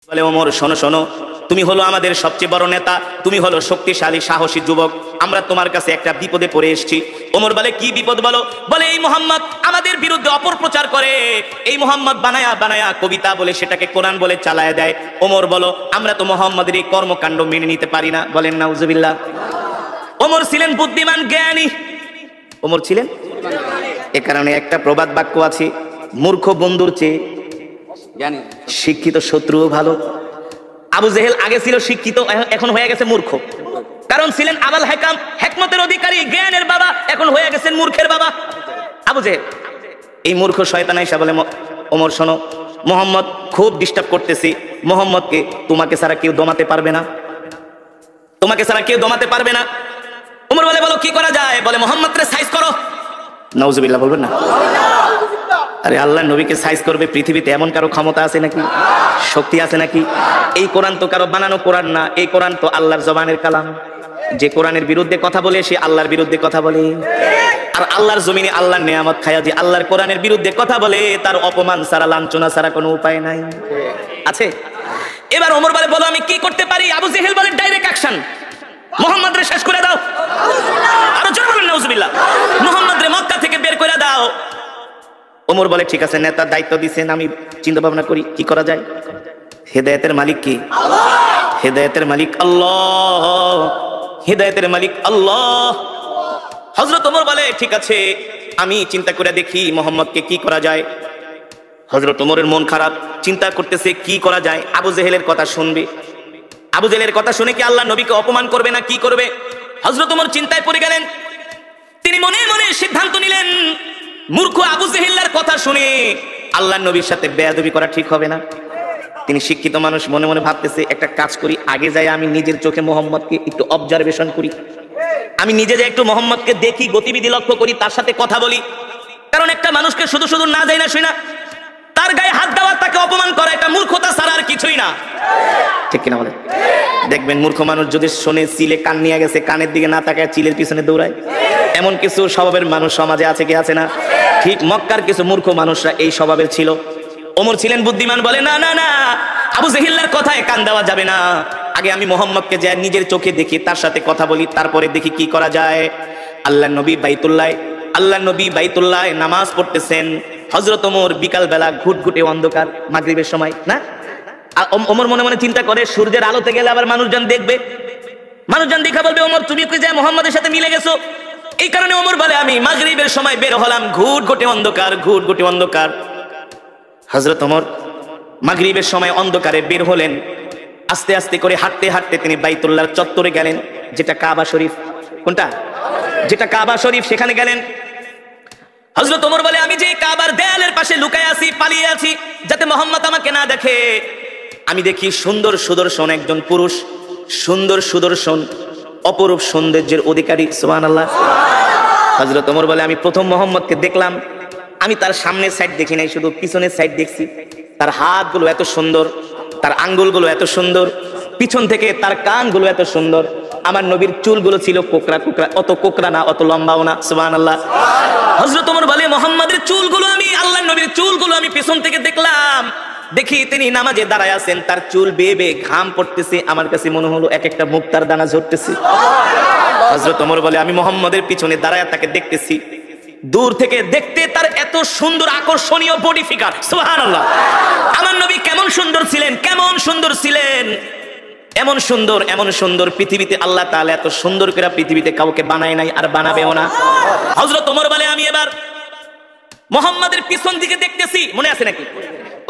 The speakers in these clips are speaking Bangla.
বলে ওমর শোনো শোনো, তুমি হলো আমাদের সবচেয়ে বড় নেতা, তুমি হলো শক্তিশালী সাহসী যুবক, আমরা তোমার কাছে একটা বিপদে পড়ে এসেছি। ওমর বলে কি বিপদ বলো? বলে এই মোহাম্মদ আমাদের বিরুদ্ধে অপপ্রচার করে, এই মোহাম্মদ বানায়া বানায়া কবিতা বলে সেটাকে কোরআন বলে চালায় দেয়। ওমর বলো আমরা তো মোহাম্মদের এই কর্মকাণ্ড মেনে নিতে পারি না। বলেন নাউজুবিল্লাহ। ওমর ছিলেন বুদ্ধিমান জ্ঞানী, ওমর ছিলেন। এ কারণে একটা প্রবাদ বাক্য আছে, মূর্খ বন্ধুর চেয়ে শিক্ষিত শত্রুও ভালো। আবু জেহেল আগে ছিল শিক্ষিত, এখন হয়ে গেছে মূর্খ, কারণ ছিলেন আবাল হেকাম, হেকমতের অধিকারী, জ্ঞানের বাবা, এখন হয়ে গেছেন মূর্খের বাবা আবু জেহেল। এই মূর্খ শয়তান আয়েশা বলে ওমর শোনো, মোহাম্মদ খুব ডিস্টার্ব করতেছি, মোহাম্মদকে তোমাকে ছাড়া কেউ দমাতে পারবে না, তোমাকে ছাড়া কেউ দমাতে পারবে না। ওমর বলে বলো কি করা যায়? বলে মোহাম্মদকে সাইজ করো। নাউজুবিল্লাহ বলবেন না? আরে আল্লাহ নবীকে সাইজ করবে পৃথিবীতে এমন কারো ক্ষমতা আছে নাকি, শক্তি আছে নাকি? এই কোরআন তো কারো বানানো কোরআন না, এই কোরআন তো আল্লাহর জবানের কালাম। যে কোরআনের বিরুদ্ধে কথা বলে সে আল্লাহর বিরুদ্ধে কথা বলে, আর আল্লাহর জমিনে আল্লাহর নেয়ামত খায়া যে আল্লাহর কোরআনের বিরুদ্ধে কথা বলে তার অপমান ছাড়া, লাঞ্ছনা ছাড়া কোনো উপায় নাই আছে। এবার ওমর বলে বলো আমি কি করতে পারি? আবু জেহেল বলে ডাইরেক্ট অ্যাকশন, মোহাম্মদরে শেষ করে দাও। আরো জোরে বলেন নাউজুবিল্লাহ। মোহাম্মদরে মক্কা থেকে বের করে দাও। ওমর বলে ঠিক আছে, নেতার দায়িত্ব দিয়েছেন, আমি চিন্তা ভাবনা করি কি করা যায়। হেদায়েতের মালিক কি? হেদায়েতের মালিক আল্লাহ, হেদায়েতের মালিক আল্লাহ। হযরত ওমর বলে ঠিক আছে আমি চিন্তা করে দেখি মোহাম্মদকে কি করা যায়। হযরত ওমরের মন খারাপ, চিন্তা করতেছে কি করা যায়। আবু জেহেলের কথা শুনবে, আবু জেহেলের কথা শুনে কি আল্লাহ নবীকে অপমান করবে না কি করবে? হযরত ওমর চিন্তায় পড়ে গেলেন। তিনি মনে মনে সিদ্ধান্ত নিলেন মূর্খ আবু জেহেলের কথা শুনে আল্লাহ নবীর সাথে বেয়াদবি করা ঠিক হবে না। তিনি শিক্ষিত মানুষ, মনে মনে ভাবতেছে একটা কাজ করি, আগে যাই আমি নিজের চোখে মোহাম্মদকে একটু অবজারভেশন করি, আমি নিজে যাই একটু মোহাম্মদকে দেখি, গতিবিধি লক্ষ্য করি, তার সাথে কথা বলি। কারণ একটা মানুষকে শুধু শুধু না যাই না শুই না তার গায়ে হাত দেওয়া, তাকে অপমান করা, এটা মূর্খতা ছাড়া আর কিছুই না, ঠিক কিনা বলে? দেখবেন মূর্খ মানুষ যদি শোনে চিলে কান নিয়ে গেছে, কানের দিকে না তাকায় চিলের পিছনে দৌড়ায়, এমন কিছু স্বভাবের মানুষ সমাজে আছে কি আছে না? ঠিক মক্কার কিছু মূর্খ মানুষরা এই স্বভাবের ছিল। ওমর ছিলেন বুদ্ধিমান, বলে না না না, আবু জেহেলের কথায় কান দেওয়া যাবে না, আগে আমি মোহাম্মদকে যাই নিজের চোখে দেখি, তার সাথে কথা বলি, তারপরে দেখি কি করা যায়। আল্লাহ নবী বাইতুল্লাহ নামাজ পড়তেছেন। হযরত ওমর বিকাল বেলা ঘুটঘুটে অন্ধকার, মাগরিবের সময় না, ওমর মনে মনে চিন্তা করে সূর্যের আলোতে গেলে আবার মানুষজন দেখবে, মানুষজন দেখা বলবে ওমর তুমি কি যায় মোহাম্মদের সাথে মিলে গেছো। এই কারণে ওমর বলে আমি মাগরিবের সময় বের হলাম, ঘুটঘুটে অন্ধকার, ঘুটঘুটে অন্ধকার। হযরত ওমর মাগরিবের সময় অন্ধকারে বের হলেন, আস্তে আস্তে করে হাঁটতে হাঁটতে তিনি বাইতুল্লাহর চত্বরে গেলেন, যেটা কাবা শরীফ। কোনটা? যেটা কাবা শরীফ, সেখানে গেলেন। হযরত ওমর বলে আমি যে কাবার দেয়ালের পাশে লুকায় আছি, পালিয়ে আছি, যাতে মোহাম্মদ আমাকে না দেখে। আমি দেখি সুন্দর সুদর্শন একজন পুরুষ, সুন্দর সুদর্শন অপরূপ সৌন্দর্যের অধিকারী, সুবহানাল্লাহ। হযরত ওমর বলে আমি প্রথম মোহাম্মদকে দেখলাম, আমি তার সামনের সাইড দেখি নাই, শুধু পিছনের সাইড দেখছি। তার হাতগুলো এত সুন্দর, তার আঙ্গুলগুলো এত সুন্দর, পিছন থেকে তার কানগুলো এত সুন্দর। আমার নবীর চুলগুলো ছিল কোকড়া কোকড়া, অত কোকড়া না, অত লম্বাও না, সুবহানাল্লাহ। হযরত ওমর বলে মোহাম্মদের চুলগুলো আমি, আল্লাহর নবীর চুলগুলো আমি পিছন থেকে দেখলাম, দেখি তিনি নামাজে দাঁড়ায় আছেন, তার চুল বেয়ে বেয়ে ঘাম পড়তেছে, আমার কাছে মনে হলো এক একটা মুক্তার দানা ঝরতেছে। হযরত ওমর বলে আমি মোহাম্মদের পিছনে দাঁড়ায় তাকে দেখতেছি, দূর থেকে দেখতে তার এত সুন্দর আকর্ষণীয় বডি ফিগার, সুবহানাল্লাহ। আমার নবী কেমন সুন্দর ছিলেন, কেমন সুন্দর ছিলেন, এমন সুন্দর, এমন সুন্দর পৃথিবীতে আল্লাহ তাআলা এত সুন্দর করে পৃথিবীতে কাউকে বানায় নাই, আর বানাবেও না। হযরত ওমর বলে আমি এবার মুহাম্মাদের পিছন দিকে দেখতেছি, মনে আছে নাকি?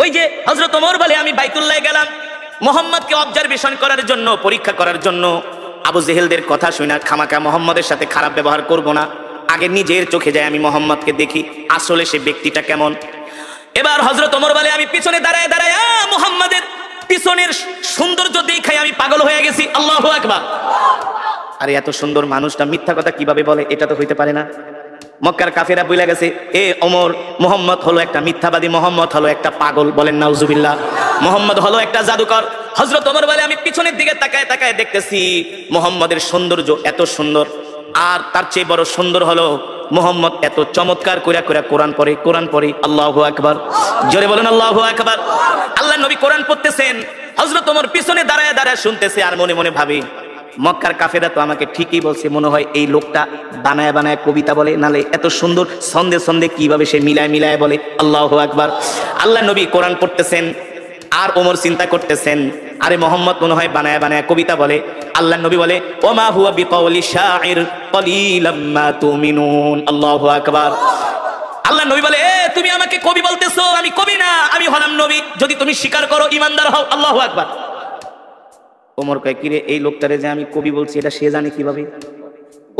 ওই যে হযরত ওমর বলে আমি বাইতুল্লাহ গেলাম মুহাম্মদকে অবজারভেশন করার জন্য, পরীক্ষা করার জন্য। আবু জেহেলদের কথা শুনে খামাকা মুহাম্মদের সাথে খারাপ ব্যবহার করব না, আগে নিজের চোখে যাই আমি মোহাম্মদকে দেখি আসলে সে ব্যক্তিটা কেমন। এবার হযরত ওমর বলে আমি পিছনে দাঁড়ায় দাঁড়ায় মুহাম্মদের পিছনের সৌন্দর্য দেখাই আমি পাগল হয়ে গেছি, আল্লাহু আকবার। আরে এত সুন্দর মানুষটা মিথ্যা কথা কিভাবে বলে, এটা তো হইতে পারে না। মক্কার কাফেরা বলে গেছে এ ওমর, মোহাম্মদ হলো একটা মিথ্যাবাদী, মোহাম্মদ হলো একটা পাগল, বলেন নাউজুবিল্লাহ। মোহাম্মদ হলো একটা জাদুকর। হযরত ওমর বলে আমি পিছনের দিকে তাকায় তাকায় দেখতেছি মোহাম্মদের সৌন্দর্য এত সুন্দর, আর তার চেয়ে বড় সুন্দর হলো মুহাম্মদ এত চমৎকার করে কোরআন পড়ে আল্লাহু আকবার, জোরে বলেন আল্লাহু আকবার। আল্লাহ নবী কোরআন পড়তেছেন, হযরত ওমর পিছনে দাঁড়ায় দাঁড়ায় শুনতেছে আর মনে মনে ভাবে মক্কার কাফেররা তো আমাকে ঠিকই বলছে, মনে হয় এই লোকটা বানায় বানায় কবিতা বলে, নালে এত সুন্দর ছন্দে ছন্দে কিভাবে সে মিলায় মিলায় বলে। আল্লাহু আকবার। আল্লাহ নবী কোরআন পড়তেছেন আর ওমর চিন্তা করতেছেন আরে মোহাম্মদ মনে হয় বানায় বানায় কবিতা বলে। আল্লাহ নবী বলে ওমা হুয়া বিকাউলি শাইর কলিলাম মা তুমিনুন। আল্লাহু আকবার। আল্লাহ নবী বলে তুমি আমাকে কবি বলতেছো, আমি কবি না, আমি হলাম নবী, যদি তুমি স্বীকার করো ঈমানদার হও। আল্লাহু আকবার। ওমর কয় কিরে এই লোকটারে যে আমি কবি বলছি এটা সে জানে কিভাবে?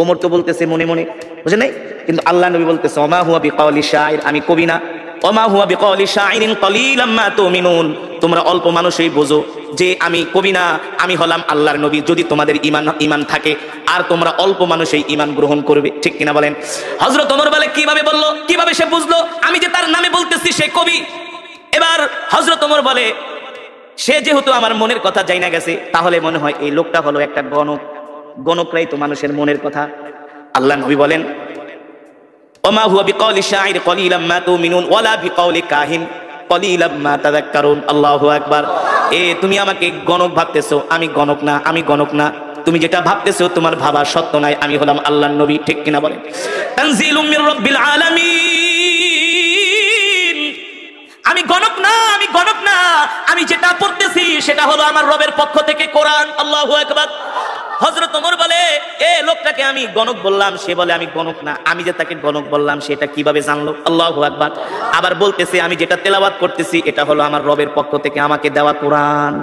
ওমর তো বলতেছে মনে মনে, বুঝে নাই, কিন্তু আল্লাহ নবী বলতেছে ওমা হুয়া বিকাউলি শাইর, আমি কবি না, ওমা হুয়া বিকাউলি শাইরিন কলিলাম মা তুমিনুন, তোমরা অল্প মানুষই বোঝো যে আমি কবি না, আমি হলাম আল্লাহর নবী, যদি তোমাদের ঈমান থাকে আর তোমরা অল্প মানুষই ঈমান গ্রহণ করবে, ঠিক কিনা বলেন? হযরত ওমর বলে কিভাবে বললো, কিভাবে সে বুঝলো আমি যে তার নামে বলতেছি সে কবি? এবার হযরত ওমর বলে সে যেহেতু আমার মনের কথা জানা গেছে, তাহলে মনে হয় এই লোকটা হলো একটা গণকরাই তো মানুষের মনের কথা। আল্লাহ নবী বলেন ওমা হুয়া বিকাউলি শাইর কলিলাম মা তুমিনুন ওয়ালা বিকাউলি কাহিন কলিলাম মা তাযাক্কারুন। আল্লাহু আকবার। তুমি আমাকে গণক ভাবতেছো, আমি গণক না, আমি গণক না, তুমি যেটা ভাবতেছো তোমার ভাবা সত্য নয়, আমি হলাম আল্লাহর নবী, ঠিক কিনা বলেন? তানজিলুম মির রাব্বিল আলামিন, আমি গণক না, আমি গণক না, আমি যেটা পড়তেছি সেটা হলো আমার রবের পক্ষ থেকে কোরআন। আল্লাহু আকবার। হযরত ওমর বলে লোকটাকে আমি গণক বললাম, সে বলে আমি গণক না, আমি যে তাকে গণক বললাম সেটা কিভাবে জানলো? আল্লাহু আকবার। আবার বলতেছে আমি যেটা তেলাওয়াত করতেছি এটা হলো আমার রবের পক্ষ থেকে আমাকে দেওয়া কোরআন।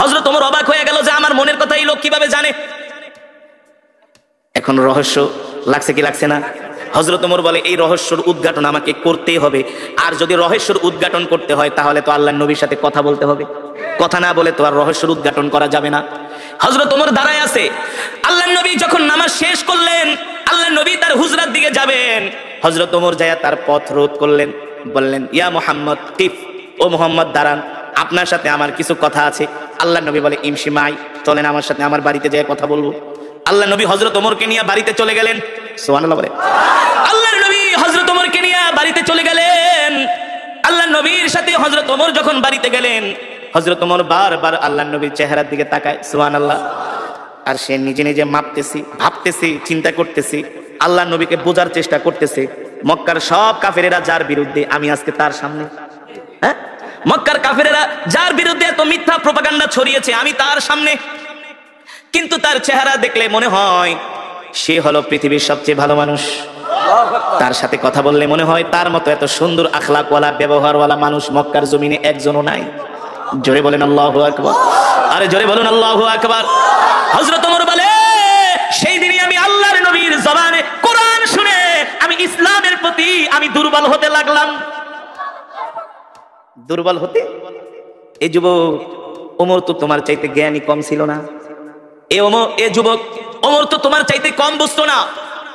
হযরত ওমর অবাক হয়ে গেল যে আমার মনের কথা এই লোক কিভাবে জানে। এখন রহস্য লাগছে কি লাগছে না? হযরত ওমর বলে এই রহস্যর উদ্ঘাটন আমাকে করতেই হবে, আর যদি রহস্যর উদ্ঘাটন করতে হয় তাহলে তো আল্লাহর নবীর সাথে কথা বলতে হবে, কথা না বলে তো আর রহস্যর উদ্ঘাটন করা যাবে না। হযরত ওমর দাঁড়ায় আছে, আল্লাহর নবী যখন নামাজ শেষ করলেন আল্লাহর নবী তার হুজরার দিকে যাবেন, হযরত ওমর যায় তার পথ রোধ করলেন, বললেন ইয়া মুহাম্মদ কিফ, ও মুহাম্মদ দাঁড়ান, আপনার সাথে আমার কিছু কথা আছে। আল্লাহর নবী বলে ইমশি মাই, চলেন আমার সাথে, আমার বাড়িতে যেয়ে কথা বলবো। আল্লাহ নবী হযরত ওমরকে নিয়ে বাড়িতে চলে গেলেন। সুবহানাল্লাহ বলে। আল্লাহর নবী হযরত ওমরকে নিয়ে বাড়িতে চলে গেলেন। আল্লাহর নবীর সাথে হযরত ওমর যখন বাড়িতে গেলেন, হযরত ওমর বারবার আল্লাহর নবীর চেহারার দিকে তাকায়, সুবহানাল্লাহ, আর সে নিজে নিজে মাপতেছি, ভাবতেছি, চিন্তা করতেছি, আল্লাহর নবীকে বোঝার চেষ্টা করতেছে। মক্কার সব কাফেরেরা যার বিরুদ্ধে, আমি আজকে তার সামনে, হ্যাঁ, মক্কার কাফেরেরা যার বিরুদ্ধে এত মিথ্যা প্রপাগান্ডা ছড়িয়েছে আমি তার সামনে, কিন্তু তার চেহারা দেখলে মনে হয় সে হলো পৃথিবীর সবচেয়ে ভালো মানুষ। তার সাথে কথা বললে মনে হয় তার মতো এত সুন্দর আখলাকওয়ালা, ব্যবহারওয়ালা মানুষ মক্কার জমিনে একজনও নাই। জোরে বলেন আল্লাহু আকবার। আরে জোরে বলুন আল্লাহু আকবার। হযরত ওমর বলে সেই দিনই আমি আল্লাহর নবীর জবানে কোরআন শুনে আমি ইসলামের প্রতি আমি দুর্বল হতে লাগলাম। দুর্বল হতে? এই যুবক, ওমর তো তোমার চাইতে জ্ঞানী কম ছিল না। এ যুবক, ওমর তো তোমার চাইতে কম বুঝতো না।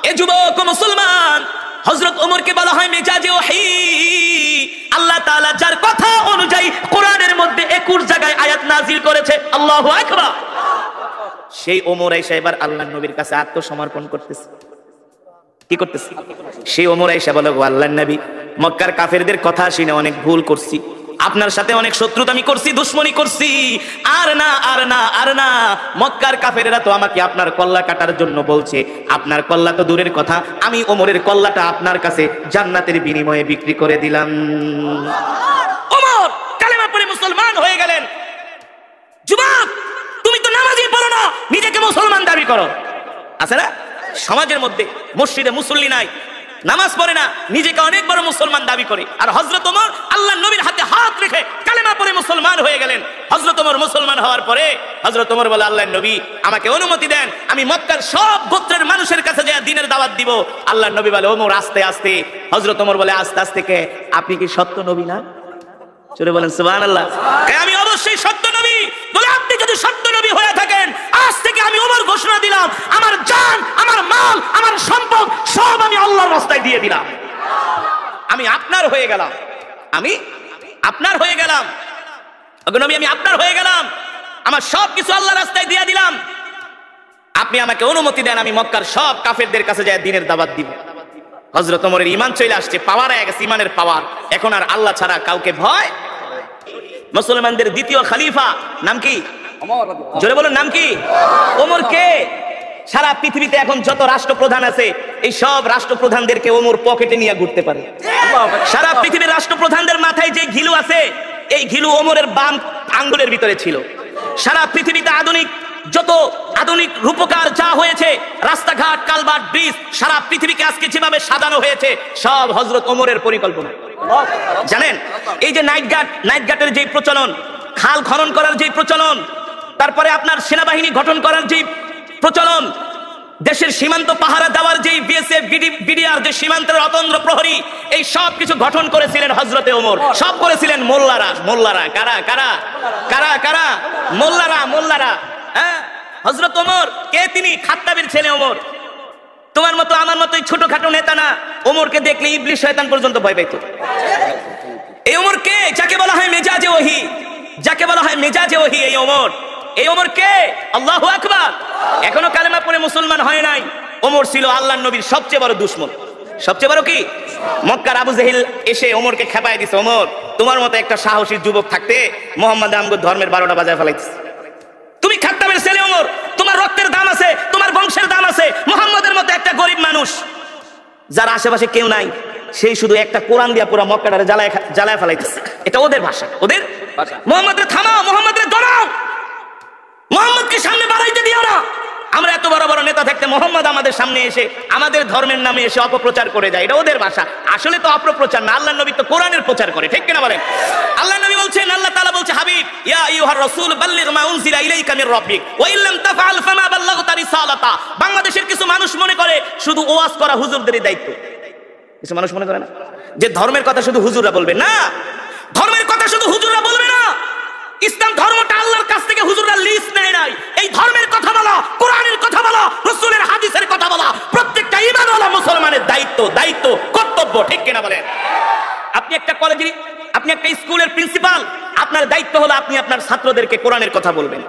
এ যুবক ও মুসলমান, হযরত ওমরকে বলা হয় মেজাজে ওহী। আল্লাহ তাআলা যার কথা অনুযায়ী কোরআনের মধ্যে 21 জায়গায় আয়াত নাযিল করেছে। আল্লাহু আকবার। সেই ওমর আয়েশা এবার আল্লাহর নবীর কাছে আত্মসমর্পণ করতেছে। কি করতেছে? সেই ওমর আয়েশা বলে, ও আল্লাহর নবী, মক্কার কাফেরদের কথা শুনে অনেক ভুল করছি, আপনার সাথে অনেক শত্রুতা আমি করছি, দুশ্মনী করছি, আর না আর না আর না। মক্কার কাফেরেরা তো আমাকে আপনার কল্লা কাটার জন্য বলছে, আপনার কল্লা তো দূরের কথা, আমি ওমরের কল্লাটা আপনার কাছে জান্নাতের বিনিময়ে বিক্রি করে দিলাম। ওমর কালেমা পড়ে মুসলমান হয়ে গেলেন। যুবক, তুমি তো নামাজই পড়ো না, নিজেকে মুসলমান দাবি করো। আছে না সমাজের মধ্যে, মসজিদে মুসল্লি নাই, নামাজ পড়ে না, নিজেকে অনেক বড় মুসলমান দাবি করে। আর হযরত ওমর আল্লাহর নবীর হাতে হাত রেখে কালেমা পড়ে মুসলমান হয়ে গেলেন। হযরত ওমর মুসলমান হওয়ার পরে হযরত ওমর বলে, আল্লাহর নবী আমাকে অনুমতি দেন, আমি মক্কার সব গোত্রের মানুষের কাছে যায় দ্বীনের দাওয়াত দিব। আল্লাহর নবী বলে, ওমর আস্তে আস্তে। হযরত ওমর বলে, আস্তে আস্তে কে? আপনি কি সত্য নবী না? চলে বলেন সুবহানাল্লাহ। আমি অবশ্যই সত্য নবী। বলে, আপনি যদি সত্য নবী হয়ে থাকেন, আজ থেকে আমি ওমর ঘোষণা দিলাম, আমার জান, আমার মাল, আমার সম্পদ সব আমি আল্লাহর রাস্তায় দিয়ে দিলাম। আমি আপনার হয়ে গেলাম, আমি আপনার হয়ে গেলাম। ওগো নবী, আমি আপনার হয়ে গেলাম, আমার সব কিছু আল্লাহর রাস্তায় দিয়ে দিলাম। আপনি আমাকে অনুমতি দেন, আমি মক্কার সব কাফেরদের কাছে যায় দ্বীনের দাওয়াত দিব। হযরত ওমরের ঈমান চলে আসছে, পাওয়ার হয়ে গেছে, ঈমানের পাওয়ার। এখন আর আল্লাহ ছাড়া কাউকে ভয়। মুসলমানদের দ্বিতীয় খলিফা নাম কি? জোরে বলুন, নাম কি? ওমর কে? সারা পৃথিবীতে এখন যত রাষ্ট্রপ্রধান আছে এই সব রাষ্ট্রপ্রধানদেরকে ওমর পকেটে নিয়ে ঘুরতে পারে। সারা পৃথিবীর রাষ্ট্রপ্রধানদের মাথায় যে ঘিলু আছে এই ঘিলু ওমরের বাম আঙ্গুলের ভিতরে ছিল। সারা পৃথিবীতে যত আধুনিক রূপকার যা হয়েছে, রাস্তাঘাট, কালভার্ট, ব্রিজ, সারা পৃথিবীকে আজকে যেভাবে সাজানো হয়েছে সব হযরত ওমরের পরিকল্পনা। জানেন এই যে নাইট গাটের যে প্রচলন, খাল খনন করার যে প্রচলন, তারপরে আপনার সেনাবাহিনী গঠন করার যে প্রচলন, দেশের সীমান্ত পাহারা দেওয়ার যে বিএসএফ, বিডিআর, যে সীমান্তের অতন্দ্র প্রহরী, এই সব কিছু গঠন করেছিলেন হযরতে ওমর। সব করেছিলেন মোল্লারা। কারা? মোল্লারা। হ্যাঁ, হযরত ওমর কে? তিনি খাত্তাবের ছেলে ওমর। তোমার মতো আমার মতোই ছোটখাটো নেতা না। ওমরকে দেখলে ইবলিস শয়তান পর্যন্ত ভয় পেত। এই ওমর কে? যাকে বলা হয় মেজাজে ওহী, এই ওমর কে? আল্লাহু আকবার। এখনো কালেমা পড়ে মুসলমান হয় নাই। ওমর ছিল আল্লাহর নবীর সবচেয়ে বড় দুশমন। সবচেয়ে বড় কি? মক্কার আবু জেহেল এসে ওমরকে খেপায় দিছে, ওমর তোমার মতো একটা সাহসী যুবক থাকতে মুহাম্মদ আমগো ধর্মের 12টা বাজায় ফেলাইছে। তুমি খাত্তাবের ছেলে ওমর, তোমার রক্তের দাম আছে, তোমার বংশের দাম আছে। মুহাম্মদের মতো একটা গরিব মানুষ যার আশেপাশে কেউ নাই, সেই শুধু একটা কোরআন দিয়া পুরো মক্কাটারে জ্বালায় ফেলাইতেছে। এটা ওদের ভাষা। মুহাম্মদরে থামাও, মুহাম্মদরে দমাও, মুহাম্মদকে সামনে বাড়াইতে দিও না। আমরা এত বড় বড় নেতা থাকতে মুহাম্মদ আমাদের সামনে এসে আমাদের ধর্মের নামে এসে অপপ্রচার করে যায়, এটা ওদের ভাষা। আসলে তো অপপ্রচার না, আল্লাহর নবী তো কোরআনের প্রচার করে, ঠিক কিনা বলেন? আল্লাহর নবী বলছেন, আল্লাহ তাআলা বলছে, হাবিব ইয়া আইয়ুহার রাসূল বাল্লিগ মা উনজিলা ইলাইকা মির রাব্বিক ওয়া ইল্লাম তাফআল ফামা বাল্লাগতা রিসালাতা। বাংলাদেশের কিছু মানুষ মনে করে শুধু ওয়াজ করা হুজুরদেরই দায়িত্ব। কিছু মানুষ মনে করে না যে ধর্মের কথা শুধু হুজুররা বলবে। না, ধর্মের কথা শুধু হুজুররা বলবে না। ইসলাম ধর্মটা আল্লাহর কাছ থেকে হুজুররা লিস্ট নেয় নাই। এই ধর্মের কথা বলা, কোরআনের কথা বলা, রাসূলের হাদিসের কথা বলা প্রত্যেকটা ঈমানওয়ালা মুসলমানের দায়িত্ব, কর্তব্য, ঠিক কিনা বলেন? আপনি একটা কলেজের, আপনি একটা স্কুলের প্রিন্সিপাল, আপনার দায়িত্ব হলো আপনি আপনার ছাত্রদেরকে কোরআনের কথা বলবেন,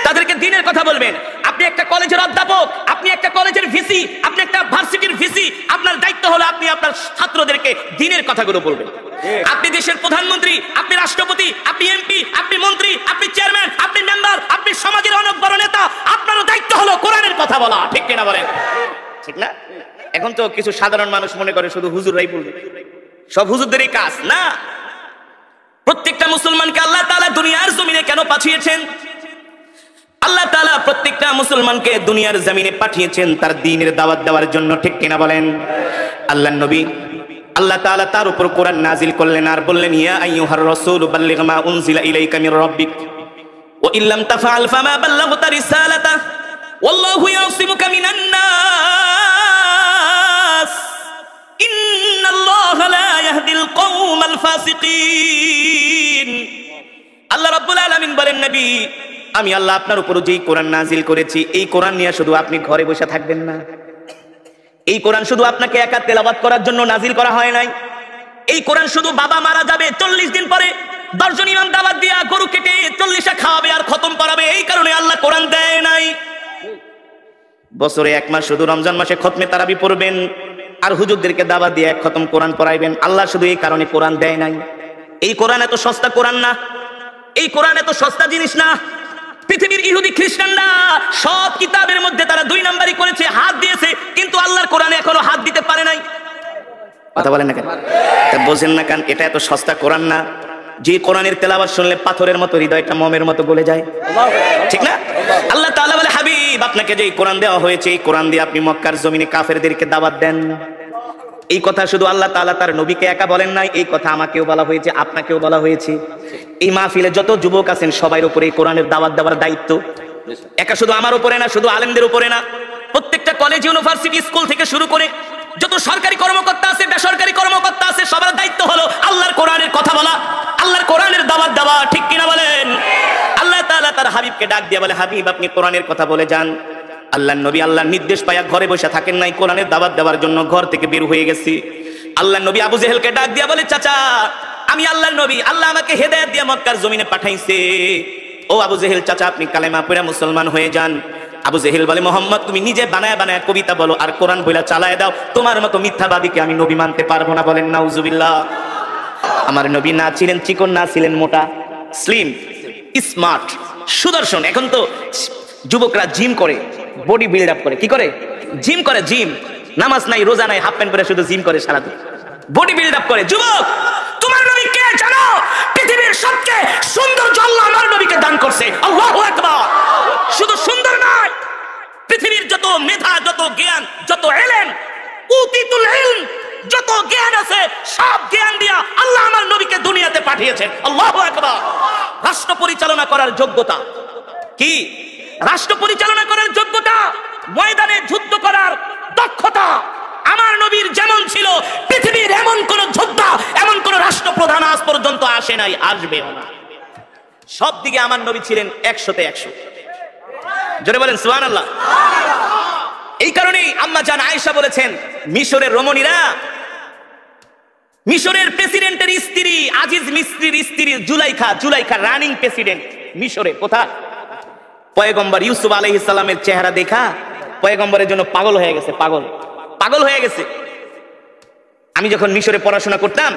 তাদেরকে দ্বীনের কথা বলবেন। আপনি একটা কলেজের অধ্যাপক, আপনি একটা কলেজের ভিসি, আপনি একটা ভার্সিটির ভিসি, আপনার দায়িত্ব হলো আপনি আপনার ছাত্রদেরকে দ্বীনের কথাগুলো বলবেন। আপনি দেশের প্রধানমন্ত্রী, আপনি রাষ্ট্রপতি, আপনি এমপি, আপনি মন্ত্রী, আপনি চেয়ারম্যান, আপনি মেম্বার, আপনি সমাজের অনেক বড় নেতা, আপনারও দায়িত্ব হলো কোরআনের কথা বলা, ঠিক কিনা বলেন? ঠিক না? এখন তো কিছু সাধারণ মানুষ মনে করে শুধু হুজুররাই বলবে, সব হুজুরদেরই কাজ। না, প্রত্যেকটা মুসলমানকে আল্লাহ তাআলা দুনিয়ার জমিনে কেন পাঠিয়েছেন? আল্লাহ তাআলা প্রত্যেকটা মুসলমানকে দুনিয়ার জমিনে পাঠিয়েছেন তার দ্বীনের দাওয়াত দেওয়ার জন্য, ঠিক কিনা বলেন? আল্লাহর নবী, আল্লাহ তাআলা তার উপর কোরআন নাজিল করলেন আর বললেন, ইয়া আইয়ুহার রাসূল বাল্লিগ মা উনজিলা ইলাইকা মির রাব্বিক ওয়া ইল্লাম তাফআল ফামা বাল্লাগতা রিসালাতা ওয়াল্লাহু ইয়াসিমুকা মিনান নাস ইন্নাল্লাহা লা ইয়াহদিল কওমাল ফাসিকিন। আল্লাহ রাব্বুল আলামিন বলেন, নবী আমি আল্লাহ আপনার উপর যেই কোরআন নাজিল করেছি এই কোরআন নিয়ে শুধু আপনি ঘরে বসে থাকবেন না। এই কোরআন শুধু আপনাকে একা তেলাওয়াত করার জন্য নাজিল করা হয় নাই। এই কোরআন শুধু বাবা মারা যাবে 40 দিন পরে 10 জন ইমাম দাওয়াত দিয়া গরু কেটে 40টা খাওয়াবে আর খতম করাবে, এই কারণে আল্লাহ কোরআন দেয় নাই। বছরে 1 মাস শুধু রমজান মাসে খতমে তারাবি পড়বেন আর হুজুরদেরকে দাওয়াত দিয়ে 1 খতম কোরআন পড়াইবেন, আল্লাহ শুধু এই কারণে কোরআন দেয় নাই। এই কোরআন এত সস্তা কোরআন না, এই কোরআন এত সস্তা জিনিস না। পৃথিবীর ইহুদি খ্রিস্টানরা সব কিতাবের মধ্যে তারা 2 নাম্বারই করেছে, হাত দিয়েছে, কিন্তু আল্লাহর কোরআনে এখনো হাত দিতে পারে নাই। কথা বলেন না কেন? তা বোঝেন না কেন? এটা এত সস্তা কোরআন না যে কোরআনের তেলাওয়াত শুনলে পাথরের মতো হৃদয়টা মোমের মতো গলে যায়, ঠিক না? আল্লাহ তাআলা বলে, হাবিব আপনাকে যে কোরআন দেওয়া হয়েছে এই কোরআন দিয়ে আপনি মক্কার জমিনে কাফেরদেরকে দাওয়াত দেন। এই কথা শুধু আল্লাহ তাআলা তার নবীকে একা বলেন নাই, এই কথা আমাকেও বলা হয়েছে, আপনাকেও বলা হয়েছে। এই মাহফিলে যত যুবক আছেন সবার উপরে এই কোরআনের দাওয়াত দেওয়ার দায়িত্ব একা শুধু আমার উপরে না, শুধু আলেমদের উপরে না, প্রত্যেকটা কলেজ, ইউনিভার্সিটি, স্কুল থেকে শুরু করে যত সরকারি কর্মকর্তা আছে, বেসরকারি কর্মকর্তা আছে, সবার দায়িত্ব হলো আল্লাহর কোরআনের কথা বলা, আল্লাহর কোরআনের দাওয়াত দেওয়া, ঠিক কিনা বলেন? আল্লাহ তাআলা তার হাবিবকে ডাক দিয়ে বলে, হাবিব আপনি কোরআনের কথা বলে যান। আল্লাহর নবী আল্লাহর নির্দেশ পায়া ঘরে বসে থাকেন নাই, কোরআনের দাওয়াত দেওয়ার জন্য ঘর থেকে বের হয়ে গেছি। আল্লাহর নবী আবু জেহেলকে ডাক দিয়া বলে, চাচা আমি আল্লাহর নবী, আল্লাহ আমাকে হেদায়েত দিয়ে মক্কার জমিনে পাঠাইছে। ও আবু জেহেল চাচা আপনি কালেমা পড়ে মুসলমান হয়ে যান। আবু জেহেল বলে, মোহাম্মদ তুমি নিজে বানায় বানায় কবিতা বলো আর কোরআন বইলা চালায় দাও, তোমার মতো মিথ্যাবাদীকে আমি নবী মানতে পারবো না। বলেন নাউজুবিল্লাহ। আমার নবী না ছিলেন চিকন, না ছিলেন মোটা, স্লিম, স্মার্ট, সুদর্শন। এখন তো যুবকরা জিম করে, বডি বিল্ড আপ করে। কি করে? জিম করে। জিম, নামাজ নাই, রোজা নাই, হাফ প্যান্ট পরে শুধু জিম করে সারাদিন, বডি বিল্ড আপ করে। যুবক, তোমার নবী কে জানো? পৃথিবীর সবচেয়ে সুন্দর আল্লাহ আমার নবীকে দান করছে। আল্লাহু আকবার। শুধু সুন্দর নয়, পৃথিবীর যত মেধা, যত জ্ঞান, যত ইলম, উতিতুল ইলম, যত জ্ঞান আছে সব জ্ঞান দিয়া আল্লাহ আমার নবীকে দুনিয়াতে পাঠিয়েছেন। আল্লাহু আকবার। রাষ্ট্র পরিচালনা করার যোগ্যতা কি? রাষ্ট্র পরিচালনা করার যোগ্যতা, ময়দানে যুদ্ধ করার দক্ষতা আমার নবীর যেমন ছিল, পৃথিবীর এমন কোন যোদ্ধা, এমন কোন রাষ্ট্রপ্রধান আজ পর্যন্ত আসে নাই, আসবেও না। সব দিকে আমার নবী ছিলেন 100-তে 100। জোরে বলেন সুবহানাল্লাহ। এই কারণেই আম্মা জান আয়েশা বলেছেন, মিশরের রমণীরা, মিশরের প্রেসিডেন্টের স্ত্রী, আজিজ মিসরির স্ত্রী জুলাইখা, জুলাইখা রানিং প্রেসিডেন্ট মিশরে। কোথায়? পয়গম্বর ইউসুফ আলাইহিস সালামের চেহারা দেখা পয়গম্বরের জন্য পাগল হয়ে গেছে, পাগল হয়ে গেছে। আমি যখন মিশরে পড়াশোনা করতাম,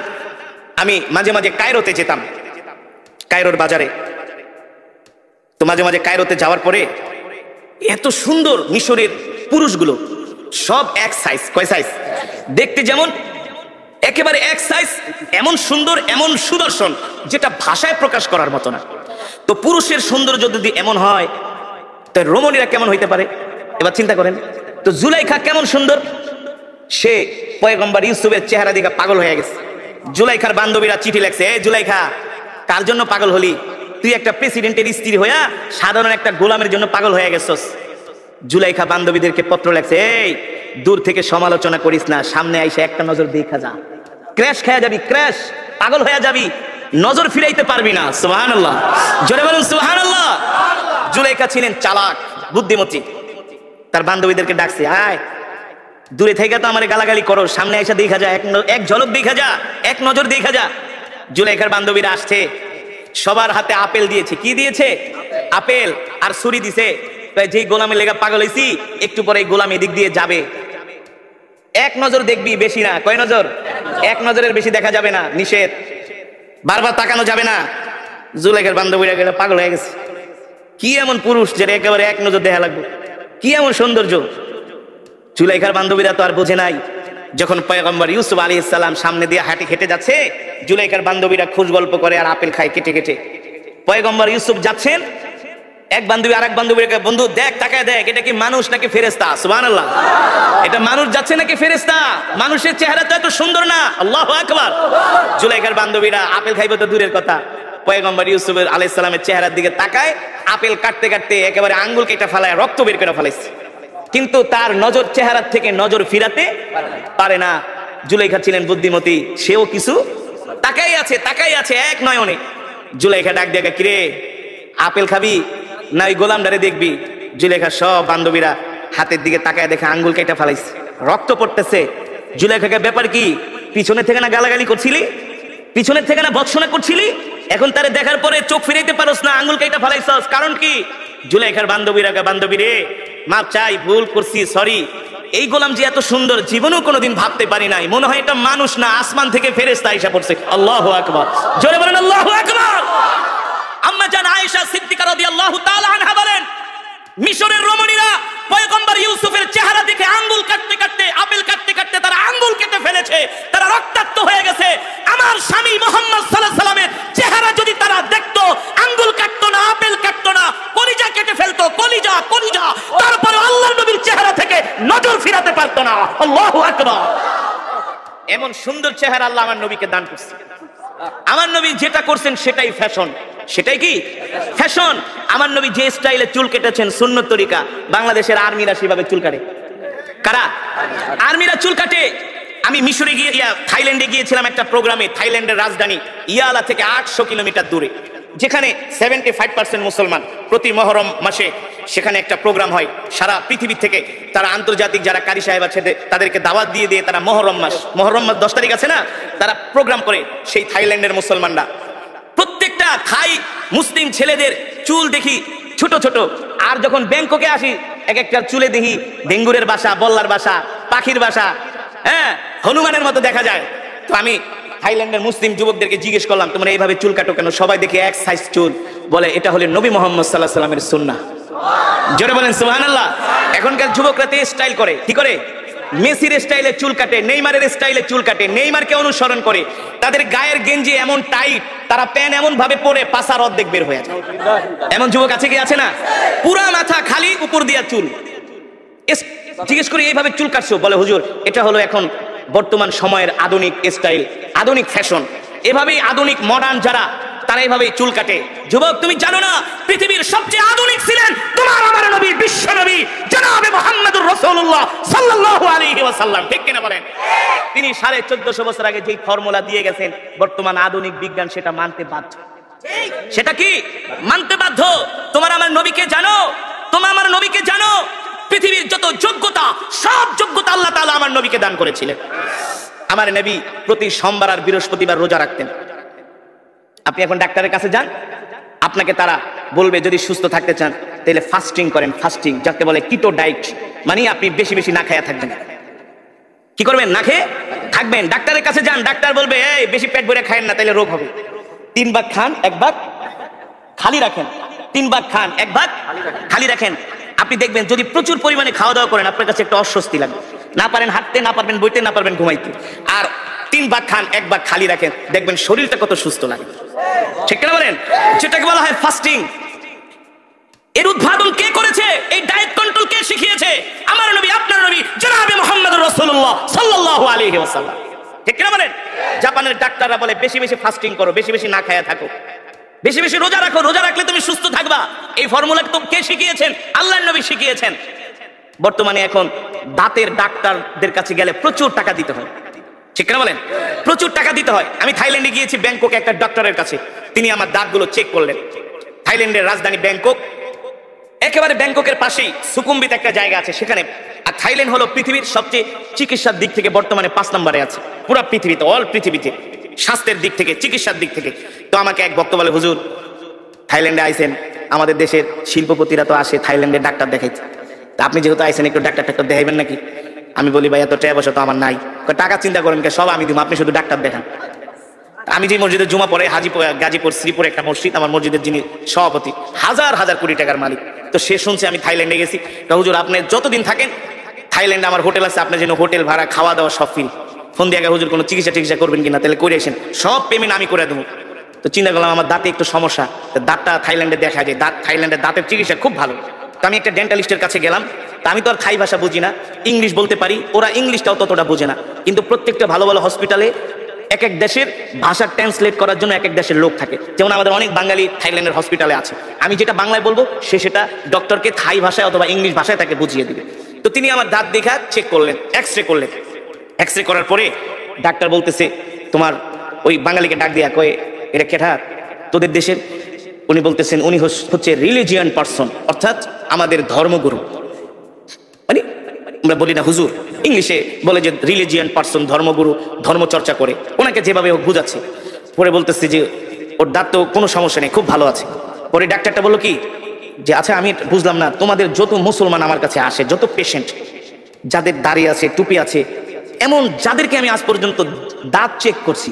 আমি মাঝে মাঝে কায়রোতে যেতাম, কায়রোর বাজারে। তো মাঝে মাঝে কায়রোতে যাওয়ার পরে এত সুন্দর মিশরের পুরুষগুলো, সব এক সাইজ। কয় সাইজ? দেখতে যেমন একেবারে এক সাইজ, এমন সুন্দর, এমন সুদর্শন, যেটা ভাষায় প্রকাশ করার মতো না। তো পুরুষের সৌন্দর্য যদি এমন হয়, তো রমণীরা কেমন হইতে পারে? এবার চিন্তা করেন তো। জুলাইখা কেমন সুন্দর, সে পয়গম্বর ইউসুফের চেহারা দেখে পাগল হয়ে গেছে। জুলাইখার বান্ধবীরা চিঠি লেখছে, এ জুলাইখা, কার জন্য পাগল হলি? তুই একটা প্রেসিডেন্টের স্ত্রী হইয়া সাধারণ একটা গোলামের জন্য পাগল হয়ে গেছস। জুলাইখা বান্ধবীদেরকে পত্র লেখছে, এই দূর থেকে সমালোচনা করিস না, সামনে আইসা একটা নজর দেখা যা, ক্র্যাশ খেয়ে যাবি, ক্র্যাশ, পাগল হয়ে যাবি, নজর ফিরাইতে পারবি না। সুবহানাল্লাহ। জোরে বলুন সুবহানাল্লাহ। জুলাইখা ছিলেন চালাক, বুদ্ধিমতী। তার বান্ধবীদেরকে ডাকছে, আয়, দূরে থেকে তো আমার গালাগালি করো, সামনে এসে দেখা যা, এক ঝলক দেখা যা, এক নজর দেখা যা। জুলাইখার বান্ধবীরা আসছে, সবার হাতে আপেল দিয়েছে। কি দিয়েছে? আপেল আর ছুরি দিছে। যে গোলামের লেগা পাগল হইছি, একটু পরে গোলাম এদিক দিয়ে যাবে, এক নজর দেখবি, বেশি না। কয় নজর? এক নজরের বেশি দেখা যাবে না, নিষেধ, বারবার তাকানো যাবে না। জুলাইখার বান্ধবীরা গেলে পাগল হয়ে গেছে। কি এমন পুরুষ যেটা একেবারে এক নজর দেখা লাগবে? কি এমন সৌন্দর্য? জুলাইখার বান্ধবীরা তো আর বোঝে নাই। যখন পয়গম্বর ইউসুফ আলাইহিস সালাম সামনে দিয়ে হাঁটি হেঁটে যাচ্ছে, জুলাইখার বান্ধবীরা খুশ গল্প করে আর আপেল খায় কেটে কেটে। পয়গম্বর ইউসুফ যাচ্ছেন, এক বান্ধবী আরেক বান্ধবীকে, বন্ধু দেখ, তাকায় দেখ, এটা কি মানুষ নাকি ফেরেশতা? সুবহানাল্লাহ। এটা মানুষ যাচ্ছে নাকি ফেরেশতা? মানুষের চেহারা তো এত সুন্দর না। আল্লাহু আকবার। জুলাইখার বান্ধবীরা আপেল খাইবে তো দূরের কথা, পয়গম্বর ইউসুফ আলাইহিস সালামের চেহারার দিকে তাকায়, আপেল কাটতে কাটতে একেবারে আঙ্গুল কেটে ফেলায়, রক্ত বের করে ফেলাইছে। কিন্তু তার নজর চেহারার থেকে নজর ফিরাতে পারে না। জুলাইখা ছিলেন বুদ্ধিমতী, সেও কিছু তাকাই আছে এক নয়নে। জুলাইখা ডাক দেখা, কিরে আপেল খাবি না ওই গোলামদারে দেখবি? জুলাইখা সব বান্ধবীরা হাতের দিকে তাকায় দেখে আঙ্গুল কেটে ফেলাইছে, রক্ত পড়তেছে। জুলাইখাকে ব্যাপার কি? পিছনে থেকে না গালাগালি করছিলি, পিছনের থেকে না ভৎসনা করছিলি, এখন তারে দেখার পরে চোখ ফিরাইতে পারোস না, আঙ্গুল কেটে ফেলাইছস, কারণ কি? জুলাইখার বান্ধবীরা, বান্ধবী রে মাপ চাই, ভুল করছি, সরি। এই গোলাম যে এত সুন্দর জীবনেও কোনোদিন ভাবতে পারি নাই, মনে হয় এটা মানুষ না, আসমান থেকে ফেরেশতা আইসা পড়ছে। আল্লাহু আকবার। জোরে বলেন আল্লাহু আকবার। আম্মা জান আয়েশা সিদ্দিকা রাদিয়াল্লাহু তাআলা আনহা বলেন, মিশরের রমণীরা পয়গম্বর ইউসুফের চেহারা দেখে আঙ্গুল কাটতে কাটতে, আপেল কাটতে কাটতে তারা আঙ্গুল কেটে ফেলেছে, তারা রক্তাক্ত হয়ে গেছে। আমার স্বামী মুহাম্মদ সাল্লাল্লাহু আলাইহি সাল্লামের চেহারা যদি তারা দেখতো, আঙ্গুল কাটতো না, আপেল কাটতো না, কলিজা কেটে ফেলতো, কলিজা, তারপরে আল্লাহর নবীর চেহারা থেকে নজর ফিরাতে পারতো না। আল্লাহু আকবার। এমন সুন্দর চেহারা আল্লাহ আমার নবীকে দান করছে। আমার নবী যেটা করছেন সেটাই ফ্যাশন। সেটাই কি? ফ্যাশন। আমার নবী যে স্টাইলে চুল কেটেছেন, সুন্নত তরিকা। বাংলাদেশের আর্মিরা সেভাবে চুল কাটে। কারা? আর্মিরা চুল কাটে। আমি মিশরে গিয়ে, থাইল্যান্ডে গিয়েছিলাম একটা প্রোগ্রামে। থাইল্যান্ডের রাজধানী ইয়ালা থেকে 800 কিলোমিটার দূরে, যেখানে 75% মুসলমান। প্রতি মহরম মাসে সেখানে একটা প্রোগ্রাম হয়। সারা পৃথিবী থেকে তারা আন্তর্জাতিক যারা কারি সাহেব আছে তাদেরকে দাওয়াত দিয়ে তারা মহরম মাস 10 তারিখ আছে না, তারা প্রোগ্রাম করে। সেই থাইল্যান্ডের মুসলমানরা প্রত্যেকটা থাই মুসলিম ছেলেদের চুল দেখি ছোট ছোট। আর যখন ব্যাংককে আসি এক একটা চুলে দেখি ডেঙ্গুরের বাসা, বল্লার বাসা, পাখির বাসা, হ্যাঁ হনুমানের মতো দেখা যায়। তো আমি থাইল্যান্ডের মুসলিম যুবকদেরকে জিজ্ঞেস করলাম, তোমরা এইভাবে চুল কাটো কেন? সবাই দেখি এক সাইজ চুল। বলে এটা হলো নবী মুহাম্মদ সাল্লাল্লাহু আলাইহি ওয়াসাল্লামের সুন্নাহ। জোরে বলেন সুবহানাল্লাহ। এখনকার যুবকরা তে স্টাইল করে, কি করে? মেসির স্টাইলে চুল কাটে, নেইমারের স্টাইলে চুল কাটে, নেইমারকে অনুসরণ করে। তাদের গায়ের গেঞ্জি এমন টাইট, তারা প্যান্ট এমন ভাবে পরে পাছার অর্ধেক বের হয়ে যায়। এমন যুবক আছে কি আছে না? পুরা মাথা খালি, উপর দিয়া চুল। জিজ্ঞেস করি এইভাবে চুল কাটছো? বলে হুজুর এটা হলো এখন বর্তমান সময়ের আধুনিক স্টাইল, আধুনিক ফ্যাশন। এভাবেই আধুনিক মডার্ন যারা, তারা এইভাবেই চুল কাটে। যুবক তুমি জানো না পৃথিবীর সবচেয়ে আধুনিক ছিলেন তোমার আমার নবী, বিশ্ব নবী জনাবে মুহাম্মদুর রাসূলুল্লাহ সাল্লাল্লাহু আলাইহি ওয়াসাল্লাম, ঠিক কিনা বলেন? তিনি 1450 বছর আগে যেই ফর্মুলা দিয়ে গেছেন, বর্তমান আধুনিক বিজ্ঞান সেটা মানতে বাধ্য। সেটা কি? মানতে বাধ্য। তোমার আমার নবীকে জানো, তোমার আমার নবীকে জানো। পৃথিবীর যত যোগ্যতা, সব যোগ্যতা আল্লাহ তাআলা আমার নবীকে দান করেছিলেন। আমার নবী প্রতি সোমবার আর বৃহস্পতিবার রোজা রাখতেন। আপনি এখন ডাক্তারের কাছে যান, আপনাকে তারা বলবে যদি সুস্থ থাকতে চান তাহলে ফাস্টিং করেন। ফাস্টিং যাকে বলে কিটো ডায়েট, মানে আপনি বেশি বেশি না খেয়ে থাকবেন। কি করবেন? না খেয়ে থাকবেন। ডাক্তারের কাছে যান, ডাক্তার বলবে এই বেশি পেট ভরে খায়েন না, তাহলে রোগ হবে। 3 ভাগ খান, 1 ভাগ খালি রাখেন। 3 ভাগ খান, 1 ভাগ খালি রাখেন। আপনি দেখবেন যদি প্রচুর পরিমাণে খাওয়া দাওয়া করেন, আপনার কাছে একটা অস্বস্তি লাগবে, না পারেন হাঁটতে, না পারবেন বইতে, না পারবেন ঘুমাইতে। আর 3 ভাগ খান, 1 ভাগ খালি রাখেন, দেখবেন শরীরটা কত সুস্থ লাগে, ঠিক কিনা বলেন? যেটাকে বলা হয় ফাস্টিং। এর উদ্ভাবন কে করেছে? এই ডায়েট কন্ট্রোল কে শিখিয়েছে? আমার নবী, আপনার নবী জনাবে মুহাম্মদুর রাসূলুল্লাহ সাল্লাল্লাহু আলাইহি ওয়াসাল্লাম, ঠিক কিনা বলেন? জাপানের ডাক্তাররা বলে বেশি বেশি ফাস্টিং করো, বেশি বেশি না খায়া থাকো, বেশি বেশি রোজা রাখো, রোজা রাখলে তুমি সুস্থ থাকবা। এই ফর্মুলা তো কে শিখিয়েছেন? আল্লাহর নবী শিখিয়েছেন। বর্তমানে এখন দাঁতের ডাক্তারদের কাছে গেলে প্রচুর টাকা দিতে হয়, ঠিক কিনা বলেন? প্রচুর টাকা দিতে হয়। আমি থাইল্যান্ডে গিয়েছি ব্যাংককে একটা ডক্টরের কাছে, তিনি আমার দাঁতগুলো চেক করলেন। থাইল্যান্ডের রাজধানী ব্যাংকক, একেবারে ব্যাংককের পাশেই সুকুম্বিত একটা জায়গা আছে সেখানে। আর থাইল্যান্ড হলো পৃথিবীর সবচেয়ে চিকিৎসার দিক থেকে বর্তমানে 5 নম্বরে আছে পুরো পৃথিবীতে, অল পৃথিবীতে, স্বাস্থ্যের দিক থেকে, চিকিৎসার দিক থেকে। তো আমাকে এক ভক্ত বলে, হুজুর থাইল্যান্ডে আইছেন, আমাদের দেশের শিল্পপতিরা তো আসে থাইল্যান্ডে ডাক্তার দেখাইছে, তা আপনি যেহেতু আইছেন একটু ডাক্তার দেখাইবেন নাকি? আমি বলি ভাই এত টাকা পয়সা তো আমার নাই। টাকা চিন্তা করেন সব আমি দিব, আপনি শুধু ডাক্তার দেখান। আমি যে মসজিদে জুমা পড়ে, গাজীপুর শ্রীপুরে একটা মসজিদ, আমার মসজিদের যিনি সভাপতি হাজার হাজার কোটি টাকার মালিক, তো সে শুনছে আমি থাইল্যান্ডে গেছি। হুজুর আপনি যতদিন থাকেন থাইল্যান্ডে আমার হোটেল আছে, আপনার জন্য হোটেল ভাড়া, খাওয়া দাওয়া সব ফ্রি। ফোন দিয়ে আগে হুজুর কোনো চিকিৎসা করবেন কিনা, তাহলে করে আসেন, সব পেমেন্ট আমি করে দেবো। তো চিন্তা করলাম আমার দাঁতে একটু সমস্যা, দাঁতটা থাইল্যান্ডে দেখা যায়, থাইল্যান্ডের দাঁতের চিকিৎসা খুব ভালো। তো আমি একটা ডেন্টালিস্টের কাছে গেলাম। তা আমি তো আর থাই ভাষা বুঝি না, ইংলিশ বলতে পারি, ওরা ইংলিশটাও ততটা বোঝে না। কিন্তু প্রত্যেকটা ভালো ভালো হসপিটালে এক এক দেশের ভাষা ট্রান্সলেট করার জন্য এক এক দেশের লোক থাকে। যেমন আমাদের অনেক বাঙালি থাইল্যান্ডের হসপিটালে আছে, আমি যেটা বাংলায় বলবো সে সেটা ডক্টরকে থাই ভাষায় অথবা ইংলিশ ভাষায় তাকে বুঝিয়ে দিবে। তো তিনি আমার দাঁত দেখা চেক করলেন, এক্সরে করলেন। এক্সরে করার পরে ডাক্তার বলতেছে, তোমার ওই বাঙালিকে ডাক দিয়া কয়ে, এটা কেঠা তোদের দেশের? উনি বলতেছেন উনি হচ্ছে রিলিজিয়ান পার্সন, অর্থাৎ আমাদের ধর্মগুরু। মানে আমরা বলি না হুজুর, ইংলিশে বলে যে রিলিজিয়ান পার্সন, ধর্মগুরু, ধর্ম চর্চা করে, ওনাকে যেভাবে হোক বুঝাচ্ছে। পরে বলতেছে যে ওর দাঁত তো কোনো সমস্যা নেই, খুব ভালো আছে। পরে ডাক্তারটা বললো কি যে আচ্ছা আমি বুঝলাম না, তোমাদের যত মুসলমান আমার কাছে আসে, যত পেশেন্ট যাদের দাড়ি আছে, টুপি আছে, এমন যাদেরকে আমি আজ পর্যন্ত দাঁত চেক করছি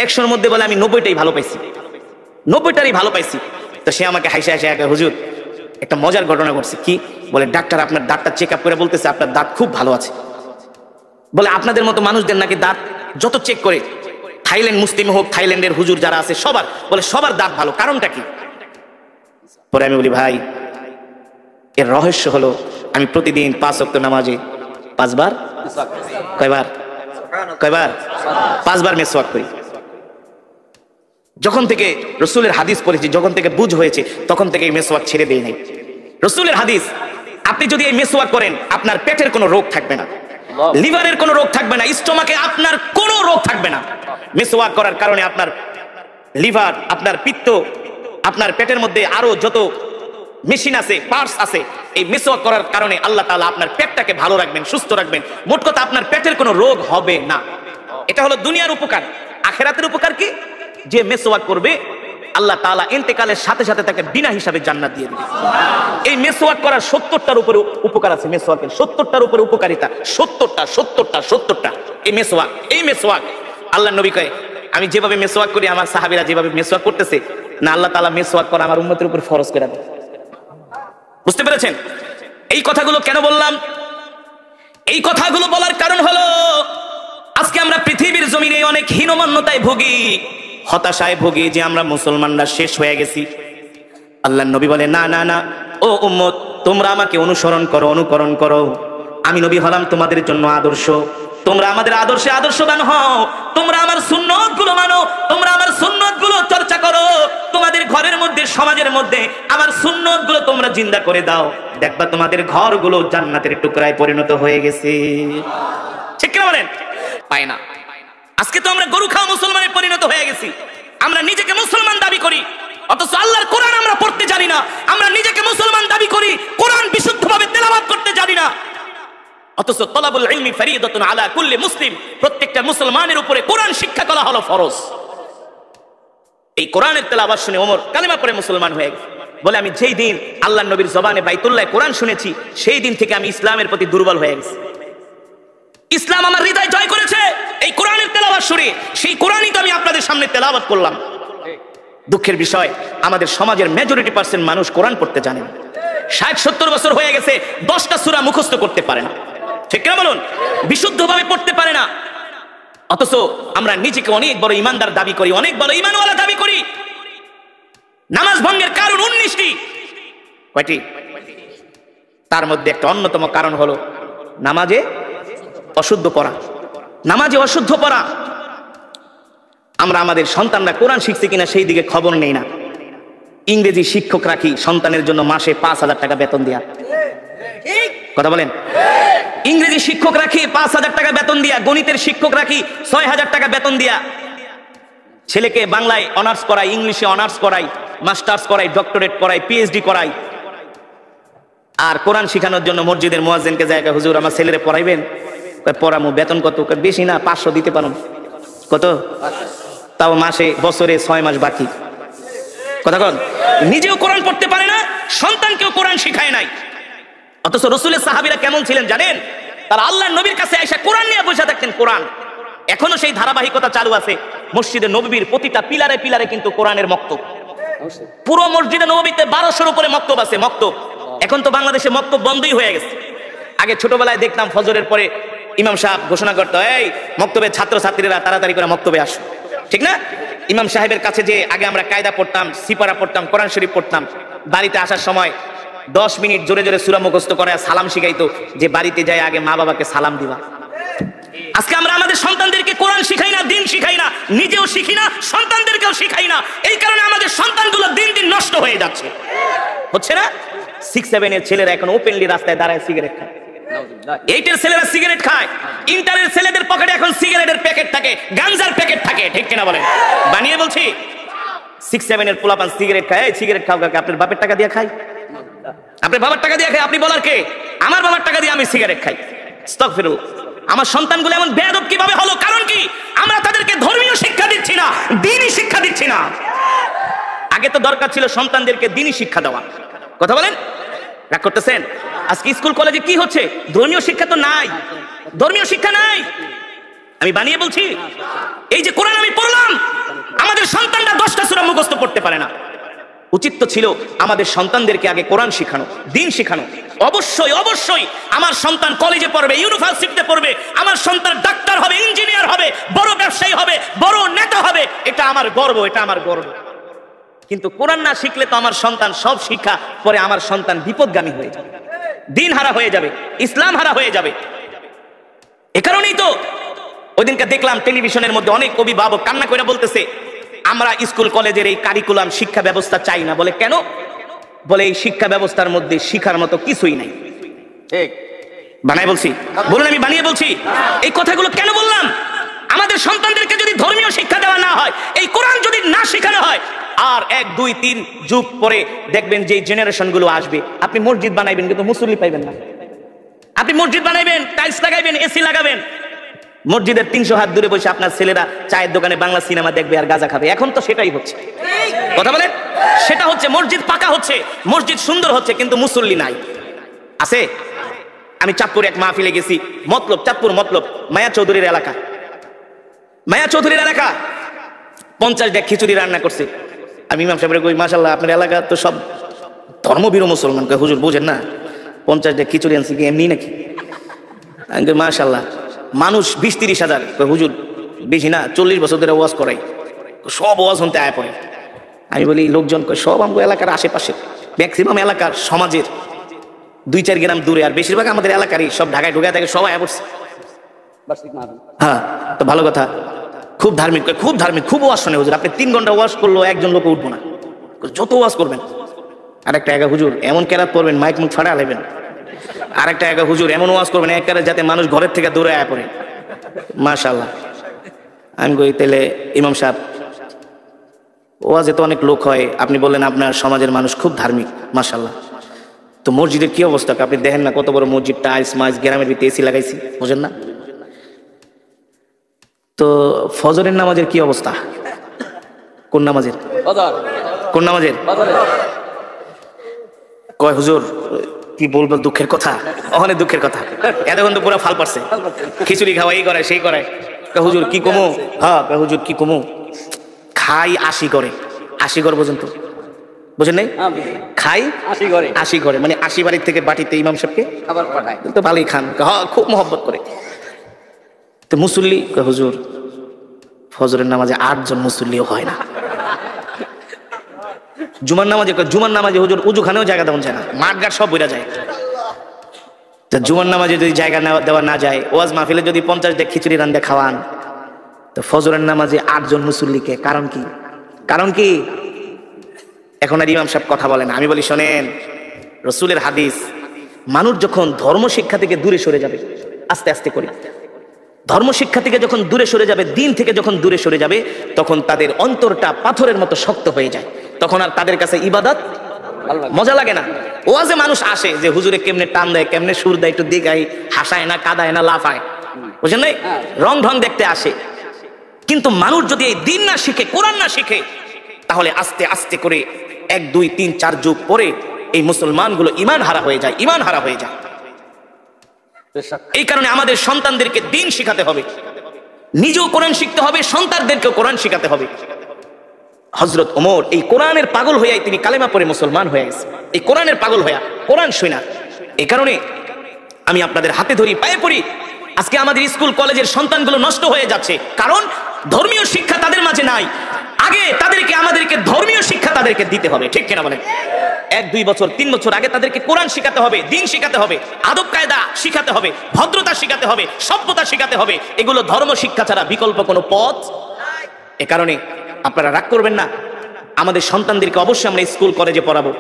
100-র মধ্যে বলে আমি 90টাই ভালো পাইছি, 90টারই ভালো পাইছি। তো সে আমাকে হাসে হাসে একা, হুজুর একটা মজার ঘটনা ঘটছে। কি? বলে ডাক্তার আপনার দাঁতটা চেক আপ করে বলতেছে আপনার দাঁত খুব ভালো আছে। বলে আপনাদের মতো মানুষদের নাকি দাঁত যত চেক করে, থাইল্যান্ড মুসলিম হোক, থাইল্যান্ডের হুজুর যারা আছে সবার, বলে সবার দাঁত ভালো, কারণটা কি? পরে আমি বলি ভাই এর রহস্য হলো আমি প্রতিদিন 5 ওয়াক্ত নামাজে 5 বার, কয়বার 5 বার মেসওয়াক করি। যখন থেকে রসুলের হাদিস পড়েছি, যখন থেকে বুঝ হয়েছে, তখন থেকে এই মেসওয়াক ছেড়ে দেই নাই। রসুলের হাদিস, আপনি যদি এই মেসওয়াক করেন আপনার পেটের কোনো রোগ থাকবে না, লিভারের কোনো রোগ থাকবে না, স্টোমাকে আপনার কোনো রোগ থাকবে না। মেসওয়াক করার কারণে আপনার লিভার, আপনার পিত্ত, আপনার পেটের মধ্যে আরো যত মেশিন আছে, পার্টস আছে, এই মেসওয়াক করার কারণে আল্লাহ তাআলা আপনার পেটটাকে ভালো রাখবেন, সুস্থ রাখবেন। মোট কথা আপনার পেটের কোনো রোগ হবে না। এটা হলো দুনিয়ার উপকার। আখিরাতের উপকার কি? যে মেসওয়াক করবে আল্লাহ তাআলা ইন্তেকালের সাথে সাথে তাকে বিনা হিসাবে জান্নাত দিয়ে দিবে। এই মেসওয়াক করার 70টার উপরে উপকার আছে, মেসওয়াকের 70টার উপরে উপকারিতা, 70টা এই মেসওয়াক আল্লাহ নবী কয় আমি যেভাবে মেসওয়াক করি আমার সাহাবীরা যেভাবে মেসওয়াক করতেছে না, আল্লাহ তাআলা মেসওয়াক করা আমার উম্মতের উপর ফরজ করে দেন। বুঝতে পেরেছেন? এই কথাগুলো কেন বললাম? এই কথাগুলো বলার কারণ হলো আজকে আমরা পৃথিবীর জমিনে অনেক হীনমন্যতায় ভুগি, হতাশায় ভুগি যে আমরা মুসলমানরা শেষ হয়ে গেছি। আল্লাহর নবী বলে না না না, ও উম্মত তোমরা আমাকে অনুকরণ করো, আমি নবী হলাম তোমাদের জন্য আদর্শ, তোমরা আমাদের আদর্শে আদর্শবান হও, তোমরা আমার সুন্নতগুলো মানো, তোমরা আমার সুন্নতগুলো চর্চা করো, তোমাদের ঘরের মধ্যে সমাজের মধ্যে আমার সুন্নতগুলো তোমরা জিন্দা করে দাও, দেখবা তোমাদের ঘরগুলো জান্নাতের টুকরায় পরিণত হয়ে গেছে। ঠিক কিনা বলেন? পায় না। আজকে তো আমরা গরু খাওয়া মুসলমানে পরিণত হয়ে গেছি। আমরা নিজেকে মুসলমান দাবি করি, অথচ আল্লাহর কোরআন আমরা পড়তে জানি না। আমরা নিজেকে মুসলমান দাবি করি, কোরআন বিশুদ্ধভাবে তেলাওয়াত করতে জানি না। অথচ তলাবুল ইলমি ফরিদাতুন আলা কুল্লি মুসলিম, প্রত্যেকটা মুসলমানের উপরে কোরআন শিক্ষা করা হলো ফরজ। এই কোরআনের তেলাওয়াত শুনে ওমর কালিমা পড়ে মুসলমান হয়ে গেছে। বলে আমি যেই দিন আল্লাহর নবীর জবানে বাইতুল্লাহ কোরআন শুনেছি সেই দিন থেকে আমি ইসলামের প্রতি দুর্বল হয়ে গেছি। ইসলাম আমার হৃদয় জয় করেছে এই কোরআনের তেলাওয়াত শুনে, সেই কোরআনই তো আমি আপনাদের সামনে তেলাওয়াত করলাম। দুঃখের বিষয় আমাদের সমাজের মেজরিটি পার্সেন্ট মানুষ কোরআন পড়তে জানে না। 60-70 বছর হয়ে গেছে 10টা সূরা মুখস্থ করতে পারে না। ঠিক কিনা বলুন? বিশুদ্ধভাবে পড়তে পারে না। অথচ আমরা নিজেকে অনেক বড় ইমানদার দাবি করি, অনেক বড় ইমানওয়ালা দাবি করি। নামাজ ভঙ্গের কারণ 19টি। কয়টি? তার মধ্যে একটা অন্যতম কারণ হলো নামাজে অশুদ্ধ পড়া। নামাজে অশুদ্ধ পড়া। আমরা আমাদের সন্তানরা কোরআন শিখছে কিনা সেই দিকে খবর নেই না। ইংরেজি শিক্ষক রাখি সন্তানের জন্য মাসে 5,000 টাকা বেতন দেয়া। কথা বলেন? ইংরেজি শিক্ষক রাখি 5,000 টাকা বেতন দিয়া, গণিতের শিক্ষক রাখি 6,000 টাকা বেতন দিয়া, ছেলেকে বাংলায় অনার্স করাই, ইংলিশে অনার্স করাই, মাস্টার্স করাই, ডক্টরেট করাই, পিএইচডি করাই। আর কোরআন শিখানোর জন্য মসজিদের মুয়াজ্জিনকে জায়গা, হুজুর আমার ছেলেরে পড়াইবেন? পড়ামু। বেতন কত? বেশি না, 500 দিতে পারো। কত? তাও মাসে, বছরে 6 মাস বাকি। কথা কন? নিজেও কোরআন পড়তে পারে না, সন্তানকেও কোরআন শিখায় নাই। অথচ রাসূলের সাহাবীরা কেমন ছিলেন জানেন? তারা আল্লাহর নবীর কাছে এসে কোরআন নিয়ে বসে থাকতেন। কোরআন এখনো সেই ধারাবাহিকতা চালু আছে। মসজিদে নববীর প্রতিটা পিলারে পিলারে কিন্তু কোরআনের মক্তব। পুরো মসজিদে নববীতে 1200-র উপরে মক্তব আছে। মক্তব এখন তো বাংলাদেশে মক্তব বন্ধই হয়ে গেছে। আগে ছোটবেলায় দেখতাম ফজরের পরে ইমাম সাহেব ঘোষণা করতো, এই মক্তবের ছাত্রছাত্রীরা তাড়াতাড়ি করে মক্তবে আসো। ঠিক না? ইমাম সাহেবের কাছে যে আগে আমরা কায়দা পড়তাম, সিপারা পড়তাম, কোরআন শরীফ পড়তাম। বাড়িতে আসার সময় 10 মিনিট জোরে জোরে সূরা মুখস্থ করে সালাম শিখাইতো, যে বাড়িতে যায় আগে মা বাবাকে সালাম দিবা। আজকে আমরা আমাদের সন্তানদেরকে কোরআন শিখাই না, দিন শিখাই না, নিজেও শিখি না, সন্তানদেরকেও শিখাই না। এই কারণে আমাদের সন্তানগুলো দিন দিন নষ্ট হয়ে যাচ্ছে। হচ্ছে না? 6-7 এর ছেলেরা এখন ওপেনলি রাস্তায় দাঁড়ায় সিগারেট খায়। 8 এর ছেলেরা সিগারেট খায়। ইন্টারের ছেলেদের পকেটে এখন সিগারেটের প্যাকেট থাকে, গাঞ্জার প্যাকেট থাকে। ঠিক কিনা বলেন? বানিয়ে বলছি। 6-7 এর পোলাপান সিগারেট খায়। এই সিগারেট খাও কাকে? আপনার বাপের টাকা দিয়ে খাই? আপনার বাবার টাকা দিয়ে খাই? আপনি বলার কে? আমার বাবার টাকা দিয়ে আমি সিগারেট খাই। আস্তাগফিরুল্লাহ। আমার সন্তানগুলো এমন বেয়াদব কিভাবে হলো? কারণ কি? আমরা তাদেরকে ধর্মীয় শিক্ষা দিচ্ছি না, দ্বীনি শিক্ষা দিচ্ছি না। আগে তো দরকার ছিল সন্তানদেরকে দ্বীনি শিক্ষা দেওয়া। কথা বলেন? রাগ করতেছেন? আজকে স্কুল কলেজে কি হচ্ছে? ধর্মীয় শিক্ষা তো নাই, ধর্মীয় শিক্ষা নাই। আমি বানিয়ে বলছি। এই যে কোরআন আমি পড়লাম, আমাদের সন্তানরা 10টা সূরা মুখস্থ পড়তে পারে না। উচিত তো ছিল আমাদের সন্তানদেরকে আগে কোরআন শিখানো, দ্বীন শিখানো। অবশ্যই অবশ্যই আমার সন্তান কলেজে পড়বে, ইউনিভার্সিটিতে পড়বে, আমার সন্তান ডাক্তার হবে, ইঞ্জিনিয়ার হবে, বড় ব্যবসায়ী হবে, বড় নেতা হবে। এটা আমার গর্ব, এটা আমার গর্ব। কিন্তু কোরআন না শিখলে তো আমার সন্তান সব শিক্ষা পরে আমার সন্তান বিপদগামী হয়ে যাবে, দিন হারা হয়ে যাবে, ইসলাম হারা হয়ে যাবে। এ কারণেই তো ওইদিনকে দেখলাম টেলিভিশনের মধ্যে অনেক অভিভাবক কান্না করে বলতেছে, আমরা স্কুল কলেজের এই কারিকুলাম শিক্ষা ব্যবস্থা চাই না। বলে কেন? বলে এই শিক্ষা ব্যবস্থার মধ্যে শিখার মতো কিছুই নাই। ঠিক বানাই বলছি? বলুন আমি বানিয়ে বলছি? এই কথাগুলো কেন বললাম? আমাদের সন্তানদেরকে যদি ধর্মীয় শিক্ষা দেওয়া না হয়, এই কোরআন যদি না শেখানো হয়, আর 1, 2, 3 যুগ পরে দেখবেন যে জেনারেশন গুলো আসবে, আপনি মসজিদ বানাইবেন কিন্তু মুসল্লি পাইবেন না। আপনি মসজিদ বানাইবেন, টাইলস লাগাইবেন, এসি লাগাবেন, মসজিদের 300 হাত দূরে বসে আপনার ছেলেরা চায়ের দোকানে বাংলা সিনেমা দেখবে আর গাঁজা খাবে। এখন তো সেটাই হচ্ছে, কথা বলেন, সেটা হচ্ছে। মসজিদ পাকা হচ্ছে, মসজিদ সুন্দর হচ্ছে, কিন্তু মুসল্লি নাই। আছে? আমি চাঁদপুর এক মাহফিলে গেছি, মতলব, চাঁদপুর মতলব, মায়া চৌধুরীর এলাকা, মায়া চৌধুরীর এলাকা। 50 ডেক খিচুড়ি রান্না করছে। আমি ইমাম সাহেবের কই, মাশাআল্লাহ আপনার এলাকা তো সব ধর্মবীর মুসলমান। কই হুজুর বুঝেন না, 50 ডেক খিচুড়ি আনছি কি এমনি নাকি? আমি কই মাশাআল্লাহ, মানুষ 20-30 হাজার। কই হুজুর বেশি না, 40 বছর ধরে ওয়াজ করাই, সব ওয়াজ শুনতে আয় পড়ে। আমি বলি লোকজন কই সব আমগো এলাকার আশেপাশে, ম্যাক্সিমাম এলাকার সমাজের 2-4 গ্রাম দূরে, আর বেশিরভাগ আমাদের এলাকারই, সব ঢাকায় ঢুকে থাকে, সবাই আয় পড়ছে। হ্যাঁ, তো ভালো কথা, খুব ধার্মিক, খুব ধার্মিক, খুব ওয়াজ শোনে হুজুর। আপনি 3 ঘন্টা ওয়াজ করলেও একজন লোক উঠবো না, যত ওয়াজ করবেন। আরেকটা একা হুজুর এমন কেরাত পড়বেন মাইক মুখ ফাড়া লেবেন। আরেকটা একা হুজুর এমন ওয়াজ করবেন এক কেরাত যাতে মানুষ ঘরের থেকে দূরে আয় পড়ে। মাশাআল্লাহ। আমি কই তাহলে ইমাম সাহেব, ওয়াজে তো অনেক লোক হয়, আপনি বললেন আপনার সমাজের মানুষ খুব ধার্মিক, মাশাআল্লাহ, তো মসজিদের কি অবস্থা? আপনি দেখেন না কত বড় মসজিদ, টাইলস মাইস, গ্রামের ভিতরে এসি লাগাইছি, বুঝেন না? তো ফজরের নামাজের কি অবস্থা? কোন নামাজের? কোন নামাজের? কয় হুজুর কি বলবো, দুঃখের কথা, অনেক দুঃখের কথা। এতক্ষণ তো পুরো ফাল পারছে, খিচুড়ি খাওয়া, এই করে সেই করে। হুজুর কি কমু? হ্যাঁ হুজুর কি কমু, খাই 80 করে, 80 ঘর পর্যন্ত, বুঝেন নাই? খাই 80 ঘরে, মানে 80 বাড়ির থেকে বাটিতে ইমাম সাহেবকে খাবার পাঠায়, তো ভালোই খান। হ্যাঁ, খুব মহব্বত করে। তো মুসল্লি, হুজুর ফজরের নামাজে 8 জন মুসল্লিও হয় না। জুমার নামাজে হুজুর উজুখানেও জায়গা দেওয়া যায় না, মাঠঘাট সব বইরা যায়। জুমার নামাজে যদি জায়গা দেওয়া না যায়, ওয়াজ মাহফিলে যদি 50 ডেক খিচুড়ি রান্দে খাওয়ান, তো ফজরের নামাজে 8 জন মুসল্লিকে, কারণ কি? কারণ কি? এখন আর ইমাম সাহেব কথা বলেন। আমি বলি শোনেন, রসুলের হাদিস, মানুষ যখন ধর্ম শিক্ষা থেকে দূরে সরে যাবে, আস্তে আস্তে করে ধর্ম শিক্ষা থেকে যখন দূরে সরে যাবে, দিন থেকে যখন দূরে সরে যাবে, তখন তাদের অন্তরটা পাথরের মতো শক্ত হয়ে যায়। তখন আর তাদের কাছে ইবাদত মজা লাগে না। ওয়াজে মানুষ আসে যে হুজুরে কেমনে টান দেয়, কেমনে সুর দেয়, একটু দিগাই, হাসায় না, কাদায় না, লাফায়, বুঝেন নাই? রং ঢং দেখতে আসে। কিন্তু মানুষ যদি এই দিন না শিখে, কোরআন না শিখে, তাহলে আস্তে আস্তে করে 1, 2, 3, 4 যুগ পরে এই মুসলমানগুলো ঈমান হারা হয়ে যায়, ঈমান হারা হয়ে যায়। এই কারণে আমাদের সন্তানদেরকে দিন শিখাতে হবে, নিজেও কোরআন শিখতে হবে, সন্তানদেরকেও কোরআন শিখাতে হবে। হযরত ওমর এই কোরআনের পাগল হয়ে তিনি কালেমা পড়ে মুসলমান হয়ে গেছে, এই কোরআনের পাগল হয়ে, কোরআন শুনা। এই কারণে আমি আপনাদের হাতে ধরি, পায়ে পড়ি। আজকে আমাদের স্কুল কলেজের সন্তানগুলো নষ্ট হয়ে যাচ্ছে, কারণ ধর্মীয় শিক্ষা তাদের মাঝে নাই। আগে আমাদেরকে ধর্মীয় শিক্ষা তাদেরকে দিতে হবে, ঠিক কিনা বলেন? 1, 2 বছর, 3 বছর আগে তাদেরকে কোরআন শিখাতে হবে, দিন শিখাতে হবে, আদব কায়দা শিখাতে হবে, ভদ্রতা শিখাতে হবে, সভ্যতা শিখাতে হবে। এগুলো ধর্ম শিক্ষা ছাড়া বিকল্প কোনো পথ। এ কারণে আপনারা রাগ করবেন না, আমাদের সন্তানদেরকে অবশ্যই আমরা স্কুল কলেজে পড়াবো,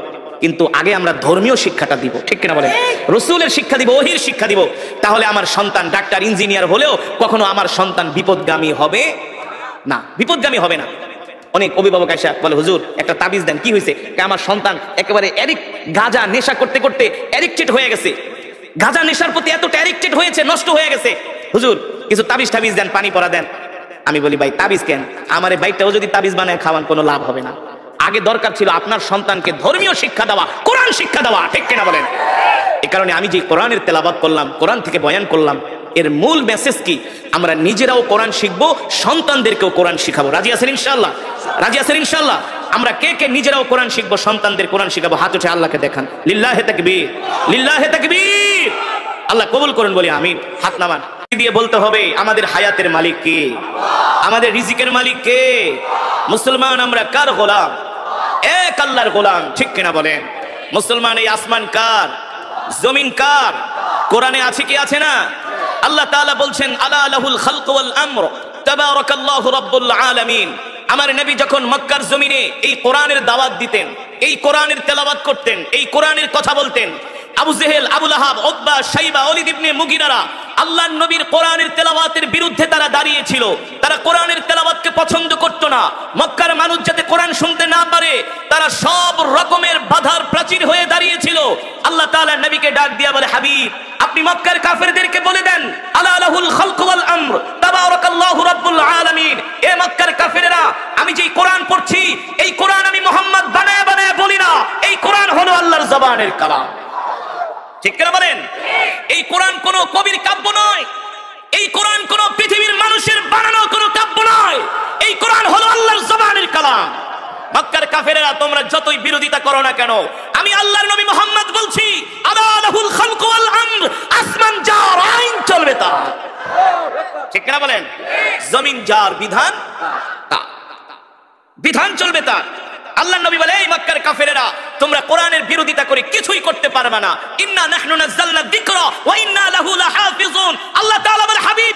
কিন্তু আগে আমরা ধর্মীয় শিক্ষাটা দিব, ঠিক কিনা বলেন? রসুলের শিক্ষা দিব, ওহির শিক্ষা দিব। তাহলে আমার সন্তান ডাক্তার, ইঞ্জিনিয়ার হলেও কখনো আমার সন্তান বিপদগামী হবে না, বিপদগামী হবে না। অনেক অভিভাবক এসে বলে হুজুর একটা তাবিজ দেন, কি হয়েছে? আমার সন্তান একেবারে গাঁজা নেশা করতে করতে অ্যাডিক্টেড হয়ে গেছে, গাঁজা নেশার প্রতি এতটা অ্যাডিক্টেড হয়েছে, নষ্ট হয়ে গেছে, হুজুর কিছু তাবিজ টাবিজ দেন, পানি পড়া দেন। আমি বলি ভাই তাবিজ কেন? আমার এই বাইকটাও যদি তাবিজ বানায় খাওয়ান, কোনো লাভ হবে না। আগে দরকার ছিল আপনার সন্তানকে ধর্মীয় শিক্ষা দেওয়া, কোরআন শিক্ষা দেওয়া, ঠিক কিনা বলেন? এই কারণে আমি যে কোরআনের তেলাওয়াত করলাম, কোরআন থেকে বয়ান করলাম, এর মূল মেসেজ কি? আমরা নিজেরাও কোরআন শিখবো, সন্তানদেরকেও কোরআন শিখাবো। রাজি আছেন ইনশাআল্লাহ? রাজি আছেন ইনশাআল্লাহ? আমরা কে কে নিজেরাও কোরআন শিখবো, সন্তানদের কোরআন শিখাবো? হাত উঠে আল্লাহকে দেখান। লিল্লাহে তাকবীর, লিল্লাহে তাকবীর। আল্লাহ কবুল করুন, বলি আমিন। হাত নামান দিয়ে বলতে হবে আমাদের হায়াতের মালিক কে? আমাদের রিজিকের মালিক কে? মুসলমান আমরা কার গোলাম? এক আল্লাহর গোলাম, ঠিক কিনা বলেন? মুসলমান এই আসমান কার? জমিন কার? কোরআনে আছে কি আছে না? আল্লাহ তাআলা বলছেন আলা লাহুল খালক ওয়াল আমর তাবারাকাল্লাহু রাব্বুল আলামিন। আমার নবী যখন মক্কার জমিনে এই কোরআনের দাওয়াত দিতেন, এই কোরআনের তেলাওয়াত করতেন, এই কোরআনের কথা বলতেন, আবু জেহেল, আবু লাহাব, উতবা, শাইবা, ওয়ালিদ ইবনে মুগিরারা আল্লাহর নবীর কোরআনের তেলাওয়াতের বিরুদ্ধে তারা দাঁড়িয়েছিল। তারা কোরআনের তেলাওয়াতকে পছন্দ করত না। মক্কার মানুষ যাতে কোরআন শুনতে না পারে, তারা সব রকমের বাধার প্রাচীর হয়ে দাঁড়িয়েছিল। আল্লাহ তাআলা নবীকে ডাক দিয়া বলে, হাবিব আপনি মক্কার কাফেরদেরকে বলে দেন আলা লাহুল খালক ওয়াল আমর জবানের কালাম। ঠিক করে বলেন? এই কোরআন কোন কবির কাব্য নয়, এই কোরআন কোন পৃথিবীর মানুষের বানানো কোন কাব্য নয়, এই কোরআন হলো আল্লাহর জবানের কালাম। মক্কার কাফেরেরা তোমরা যতই বিরোধিতা করো না কেন, আমি আল্লাহর নবী মুহাম্মদ বলছি, আলা লাহুল খালকু ওয়াল আমর, আসমান যার আইন চলবে তা। ঠিক না বলেন? জমিন যার বিধান তা, বিধান চলবে তার। আল্লাহর নবী বলে, এই মক্কার কাফেরেরা তোমরা কোরআনের বিরোধিতা করে কিছুই করতে পারবে না। ইন্না নাহনু নাযালনা যিকরা ওয়া ইন্না লাহু লাহাফিজুন। আল্লাহ তাআলা বলে, হাবিব